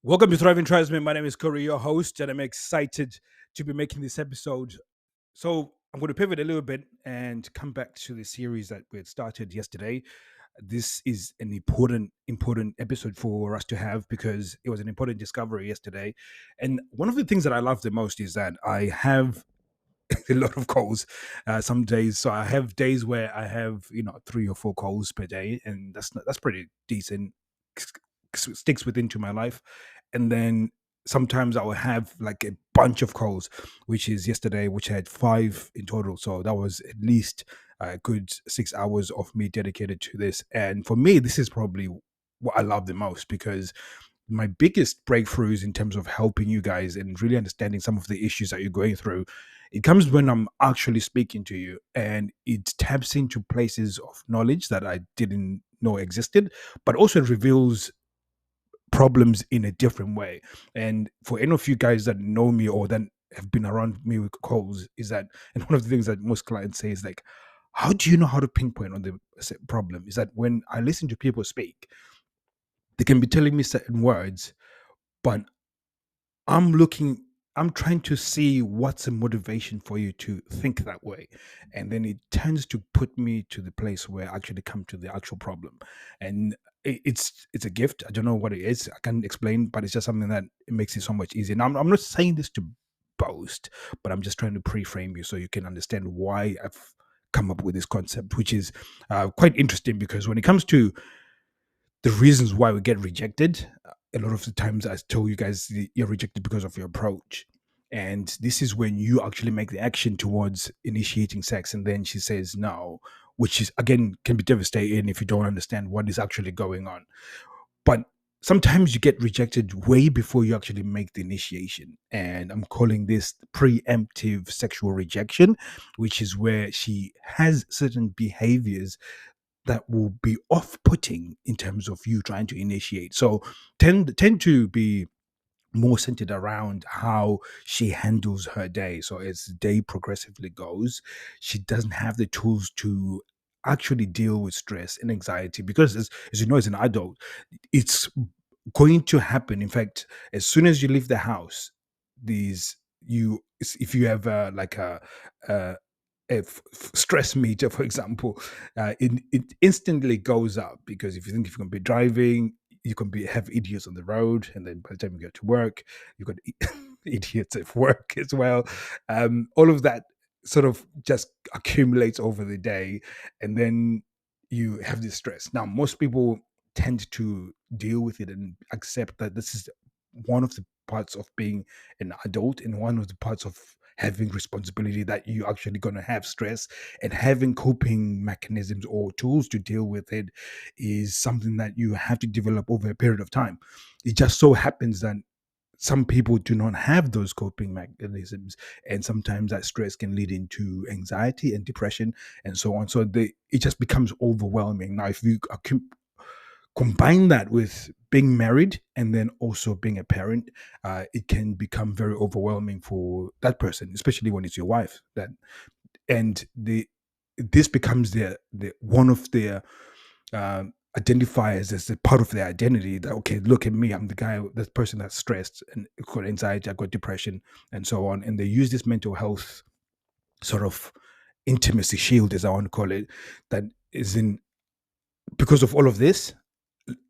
Welcome to Thriving Tribesmen. My name is Kuri, your host, and I'm excited to be making this episode. So I'm going to pivot a little bit and come back to the series that we had started yesterday. This is an important episode for us to have because it was an important discovery yesterday. And one of the things that I love the most is that I have a lot of calls some days. So I have days where I have 3 or 4 calls per day, and that's pretty decent. Sticks within to my life. And then sometimes I will have like a bunch of calls, which is yesterday, which I had 5 in total. So that was at least a good 6 hours of me dedicated to this. And for me, this is probably what I love the most because my biggest breakthroughs in terms of helping you guys and really understanding some of the issues that you're going through, it comes when I'm actually speaking to you, and it taps into places of knowledge that I didn't know existed, but also it reveals problems in a different way. And for any of you guys that know me or that have been around me with calls, is that, and one of the things that most clients say is like, how do you know how to pinpoint on the problem? Is that when I listen to people speak, they can be telling me certain words, but I'm looking, I'm trying to see what's a motivation for you to think that way. And then it tends to put me to the place where I actually come to the actual problem. And it's a gift. I don't know what it is. I can't explain, but it's just something that it makes it so much easier. Now, I'm not saying this to boast, but I'm just trying to pre-frame you so you can understand why I've come up with this concept, which is quite interesting because when it comes to the reasons why we get rejected, a lot of the times I tell you guys you're rejected because of your approach. And this is when you actually make the action towards initiating sex, and then she says no, which is again can be devastating if you don't understand what is actually going on. But sometimes you get rejected way before you actually make the initiation. And I'm calling this preemptive sexual rejection, which is where she has certain behaviors that will be off-putting in terms of you trying to initiate. So tend to be more centered around how she handles her day. So as the day progressively goes, she doesn't have the tools to actually deal with stress and anxiety because as you know, as an adult, it's going to happen. In fact, as soon as you leave the house, these you if you have like a stress meter, for example, it instantly goes up because if you think if you're going to be driving, you can be have idiots on the road, and then by the time you get to work, you've got idiots at work as well. All of that sort of just accumulates over the day, and then you have this stress. Now, most people tend to deal with it and accept that this is one of the parts of being an adult and one of the parts of having responsibility, that you actually going to have stress, and having coping mechanisms or tools to deal with it is something that you have to develop over a period of time. It just so happens that some people do not have those coping mechanisms, and sometimes that stress can lead into anxiety and depression and so on. So it just becomes overwhelming. Now if you combine that with being married and then also being a parent, it can become very overwhelming for that person, especially when it's your wife. That and the this becomes the one of their identifiers as a part of their identity. That okay, look at me, I'm the guy, that person that's stressed and got anxiety, I got depression, and so on. And they use this mental health sort of intimacy shield, as I want to call it, that is in because of all of this,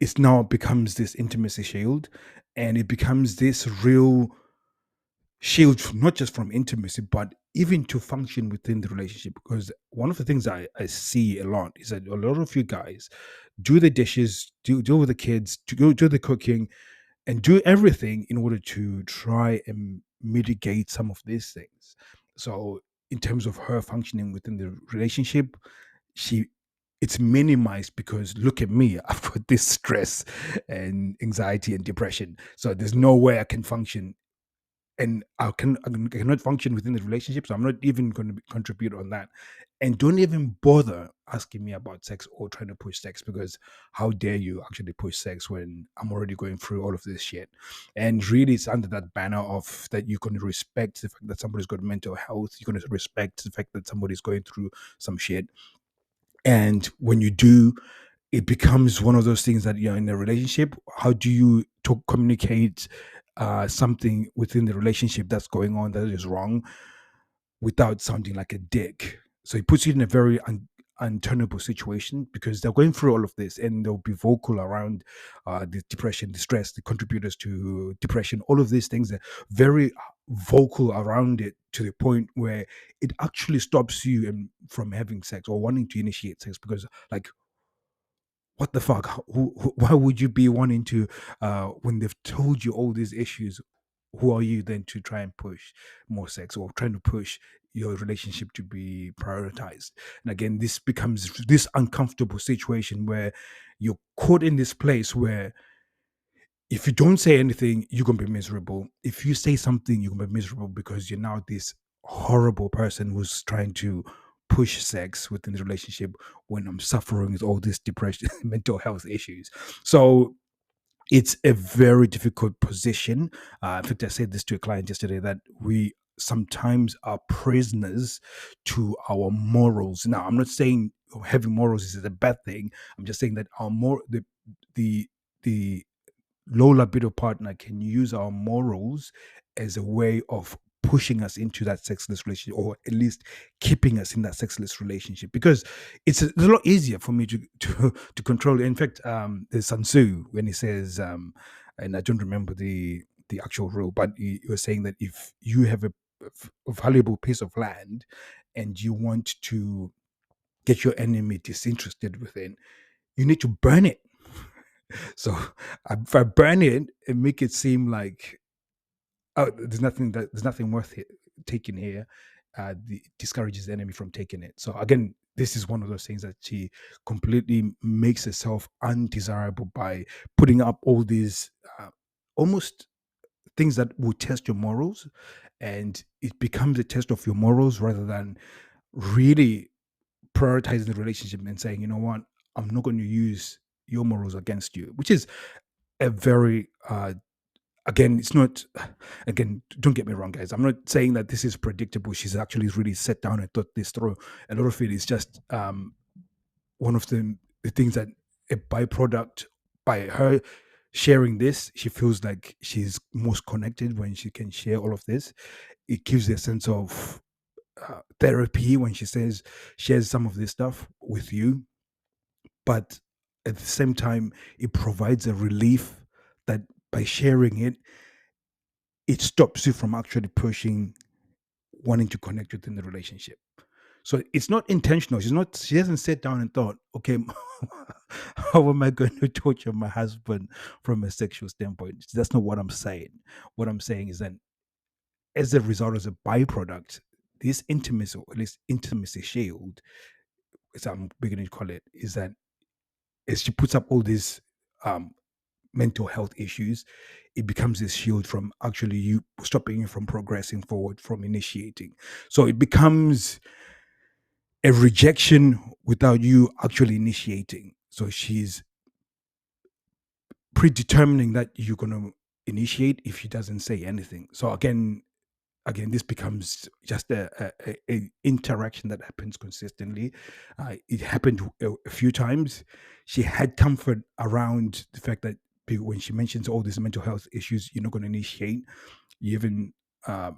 it now becomes this intimacy shield, and it becomes this real shield, not just from intimacy but even to function within the relationship. Because one of the things I see a lot is that a lot of you guys do the dishes, deal with the kids, to go do the cooking, and do everything in order to try and mitigate some of these things. So in terms of her functioning within the relationship, she it's minimized because look at me, I've got this stress and anxiety and depression, so there's no way I can function, and I cannot function within the relationship, so I'm not even going to contribute on that. And don't even bother asking me about sex or trying to push sex, because how dare you actually push sex when I'm already going through all of this shit. And really, it's under that banner of that you're going to respect the fact that somebody's got mental health, you're going to respect the fact that somebody's going through some shit. And when you do, it becomes one of those things that you're in a relationship. How do you talk, communicate something within the relationship that's going on that is wrong without sounding like a dick? So it puts you in a very untenable situation because they're going through all of this and they'll be vocal around the depression, the stress, the contributors to depression, all of these things are very vocal around it to the point where it actually stops you from having sex or wanting to initiate sex because, like, what the fuck? Why would you be wanting to, when they've told you all these issues? Who are you then to try and push more sex or trying to push your relationship to be prioritized? And again, this becomes this uncomfortable situation where you're caught in this place where if you don't say anything, you're gonna be miserable. If you say something, you're gonna be miserable because you're now this horrible person who's trying to push sex within the relationship when I'm suffering with all this depression, mental health issues. So it's a very difficult position. In fact, I said this to a client yesterday that we sometimes are prisoners to our morals. Now, I'm not saying having morals is a bad thing. I'm just saying that our the the low libido partner can use our morals as a way of pushing us into that sexless relationship or at least keeping us in that sexless relationship because it's a lot easier for me to control it. In fact, there's Sun Tzu when he says and I don't remember the actual rule, but he was saying that if you have a valuable piece of land and you want to get your enemy disinterested within, you need to burn it. So if I burn it and make it seem like, oh, there's nothing worth it, taking here, discourages the enemy from taking it. So again, this is one of those things that she completely makes herself undesirable by putting up all these almost things that will test your morals, and it becomes a test of your morals rather than really prioritizing the relationship and saying, you know what, I'm not going to use your morals against you, which is a very again, it's not, again, don't get me wrong, guys, I'm not saying that this is predictable. She's actually really sat down and thought this through. A lot of it is just one of the things that a byproduct by her sharing this, she feels like she's most connected when she can share all of this. It gives a sense of therapy when she says shares some of this stuff with you, but at the same time it provides a relief that by sharing it, it stops you from actually pushing wanting to connect within the relationship. So it's not intentional. She hasn't sat down and thought, okay, how am I going to torture my husband from a sexual standpoint? That's not what I'm saying. What I'm saying is that as a result, as a byproduct, this intimacy, or at least intimacy shield, as I'm beginning to call it, is that as she puts up all these um, mental health issues, it becomes this shield from actually you stopping you from progressing forward, from initiating. So it becomes a rejection without you actually initiating. So she's predetermining that you're going to initiate if she doesn't say anything. So again, this becomes just a interaction that happens consistently. It happened a few times. She had comfort around the fact that when she mentions all these mental health issues, you're not going to initiate. You even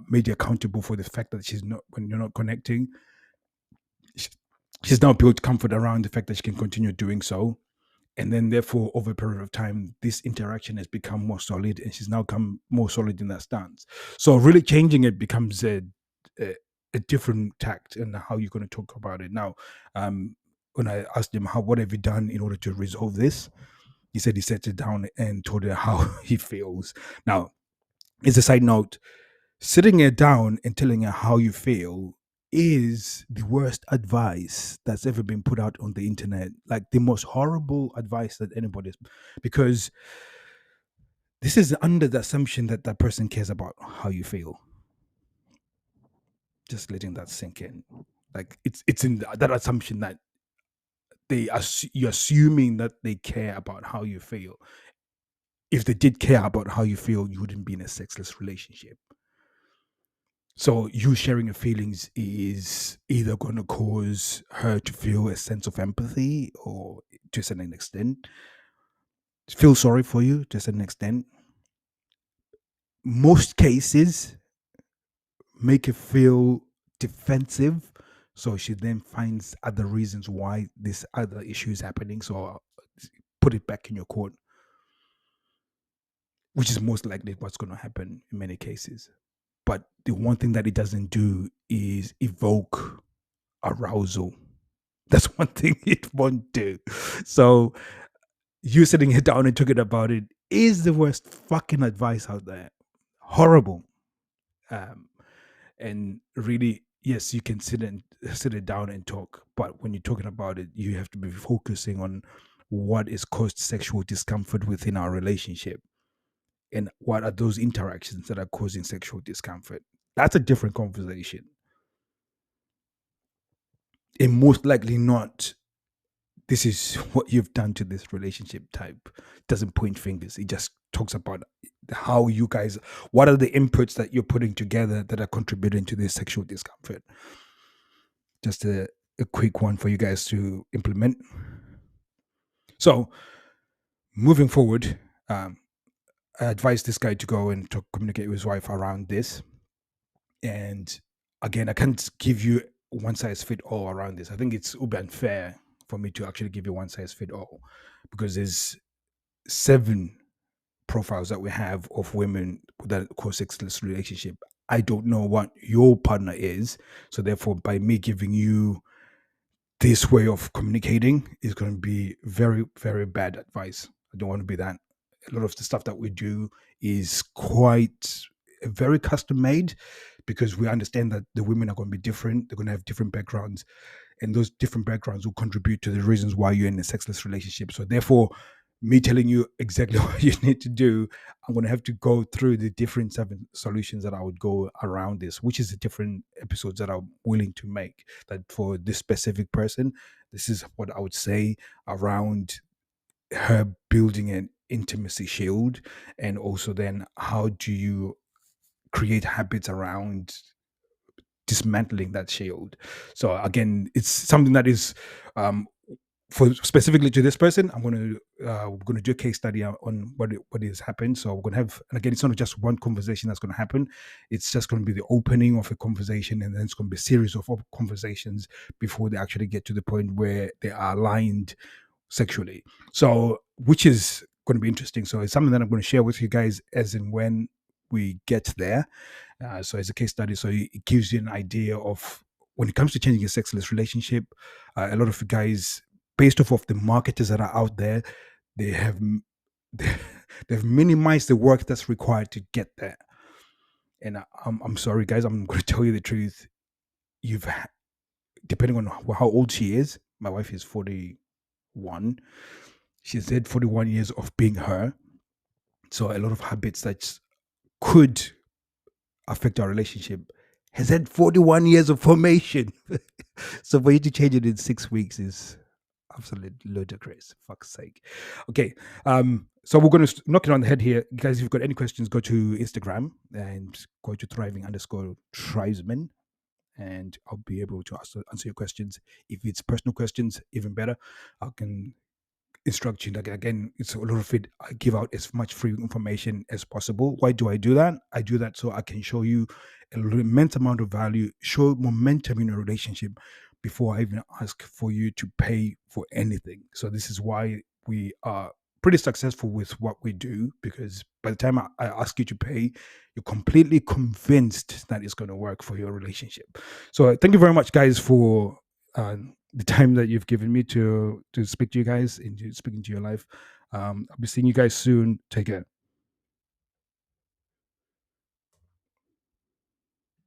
made her accountable for the fact that she's not, when you're not connecting. sh- She's now built comfort around the fact that she can continue doing so, and then therefore over a period of time this interaction has become more solid and she's now come more solid in that stance. So really changing it becomes a, a different tact and how you're going to talk about it now. When I asked him how, what have you done in order to resolve this, he said he sat it down and told her how he feels. Now, as a side note, sitting her down and telling her how you feel is the worst advice that's ever been put out on the internet. Like the most horrible advice that anybody's, because this is under the assumption that that person cares about how you feel. Just letting that sink in. Like it's in that assumption that you're assuming that they care about how you feel. If they did care about how you feel, you wouldn't be in a sexless relationship. So you sharing your feelings is either going to cause her to feel a sense of empathy or to a certain extent, feel sorry for you to a certain extent. Most cases make her feel defensive. So she then finds other reasons why this other issue is happening. So put it back in your court, which is most likely what's going to happen in many cases. But the one thing that it doesn't do is evoke arousal. That's one thing it won't do. So you sitting here down and talking about it is the worst fucking advice out there. Horrible. Um, and really, yes, you can sit it down and talk, but when you're talking about it, you have to be focusing on what is caused sexual discomfort within our relationship and what are those interactions that are causing sexual discomfort. That's a different conversation. And most likely not, this is what you've done to this relationship type. It doesn't point fingers. It just talks about how you guys, what are the inputs that you're putting together that are contributing to this sexual discomfort. Just a quick one for you guys to implement. So moving forward, I advise this guy to go and to communicate with his wife around this. And again, I can't give you one size fit all around this. I think it's uber unfair for me to actually give you one size fit all because there's 7 profiles that we have of women that cause sexless relationship. I don't know what your partner is. So therefore, by me giving you this way of communicating is going to be very, very bad advice. I don't want to be that. A lot of the stuff that we do is quite very custom made because we understand that the women are going to be different. They're going to have different backgrounds, and those different backgrounds will contribute to the reasons why you're in a sexless relationship. So therefore, me telling you exactly what you need to do, I'm going to have to go through the different 7 solutions that I would go around this, which is the different episodes that I'm willing to make. That for this specific person, this is what I would say around her building an intimacy shield, and also then how do you create habits around dismantling that shield. So again, it's something that is um, for specifically to this person. We're going to do a case study on what has happened. So we're going to have, and again, it's not just one conversation that's going to happen. It's just going to be the opening of a conversation, and then it's going to be a series of conversations before they actually get to the point where they are aligned sexually. So which is going to be interesting. So it's something that I'm going to share with you guys as and when we get there. So it's a case study. So it gives you an idea of when it comes to changing a sexless relationship. A lot of you guys, based off of the marketers that are out there, they have they've minimized the work that's required to get there. And I'm sorry, guys. I'm going to tell you the truth. Depending on how old she is. My wife is 41. She's had 41 years of being her. So a lot of habits that could affect our relationship has had 41 years of formation. So for you to change it in 6 weeks is absolutely ludicrous. Fuck's sake. Okay. So we're going to knock it on the head here. Guys, if you've got any questions, go to Instagram and go to thriving_tribesmen, and I'll be able to answer your questions. If it's personal questions, even better. I can instruct you. Like again, it's a lot of it. I give out as much free information as possible. Why do I do that? I do that so I can show you an immense amount of value, show momentum in a relationship before I even ask for you to pay for anything. So this is why we are pretty successful with what we do, because by the time I ask you to pay, you're completely convinced that it's going to work for your relationship. So thank you very much, guys, for the time that you've given me to speak to you guys, into speaking to your life. I'll be seeing you guys soon. Take care.